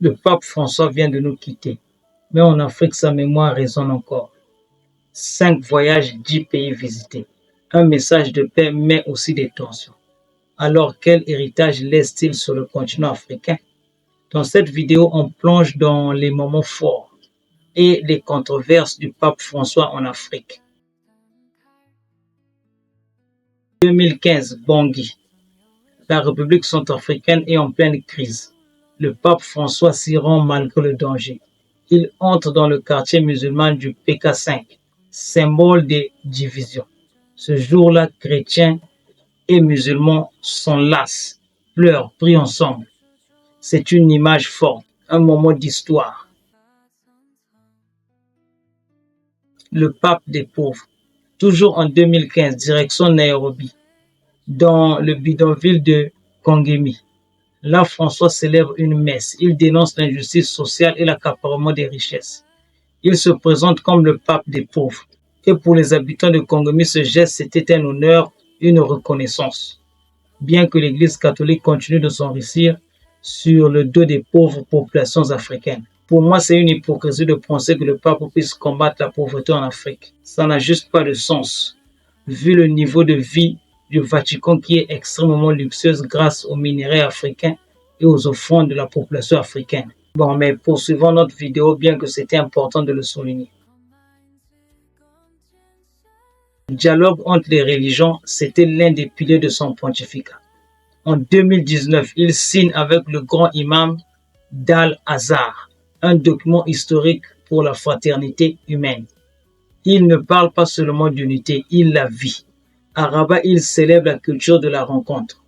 Le pape François vient de nous quitter, mais en Afrique, sa mémoire résonne encore. 5 voyages, 10 pays visités. Un message de paix, mais aussi des tensions. Alors, quel héritage laisse-t-il sur le continent africain? Dans cette vidéo, on plonge dans les moments forts et les controverses du pape François en Afrique. 2015, Bangui. La République centrafricaine est en pleine crise. Le pape François s'y rend malgré le danger. Il entre dans le quartier musulman du PK5, symbole des divisions. Ce jour-là, chrétiens et musulmans s'enlacent, pleurent, prient ensemble. C'est une image forte, un moment d'histoire. Le pape des pauvres. Toujours en 2015, direction Nairobi, dans le bidonville de Kangemi. Là, François célèbre une messe. Il dénonce l'injustice sociale et l'accaparement des richesses. Il se présente comme le pape des pauvres. Et pour les habitants de Kangemi, ce geste, c'était un honneur, une reconnaissance. Bien que l'Église catholique continue de s'enrichir sur le dos des pauvres populations africaines. Pour moi, c'est une hypocrisie de penser que le pape puisse combattre la pauvreté en Afrique. Ça n'a juste pas de sens, vu le niveau de vie du Vatican qui est extrêmement luxueuse grâce aux minerais africains et aux offrandes de la population africaine. Bon, mais poursuivons notre vidéo, bien que c'était important de le souligner. Le dialogue entre les religions, c'était l'un des piliers de son pontificat. En 2019, il signe avec le grand imam d'Al-Azhar un document historique pour la fraternité humaine. Il ne parle pas seulement d'unité, il la vit. À Rabat, il célèbre la culture de la rencontre.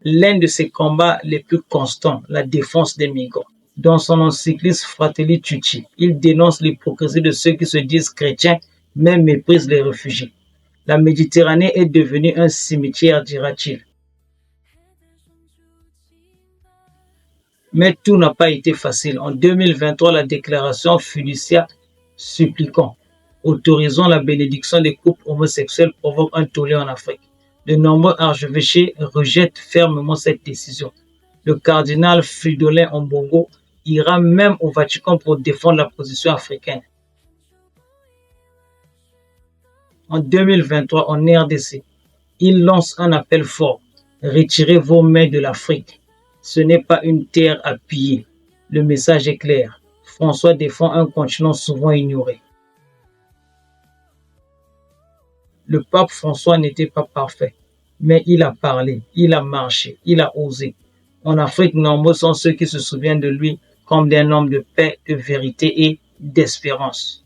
L'un de ses combats les plus constants, la défense des migrants. Dans son encyclique Fratelli Tutti, il dénonce l'hypocrisie de ceux qui se disent chrétiens mais méprisent les réfugiés. La Méditerranée est devenue un cimetière, dira-t-il. Mais tout n'a pas été facile. En 2023, la déclaration Fiducia Supplicans, autorisant la bénédiction des couples homosexuels, provoque un tollé en Afrique. De nombreux archevêchés rejettent fermement cette décision. Le cardinal Fridolin Ambongo ira même au Vatican pour défendre la position africaine. En 2023, en RDC, il lance un appel fort. Retirez vos mains de l'Afrique. Ce n'est pas une terre à piller. Le message est clair. François défend un continent souvent ignoré. Le pape François n'était pas parfait, mais il a parlé, il a marché, il a osé. En Afrique, nombreux sont ceux qui se souviennent de lui comme d'un homme de paix, de vérité et d'espérance.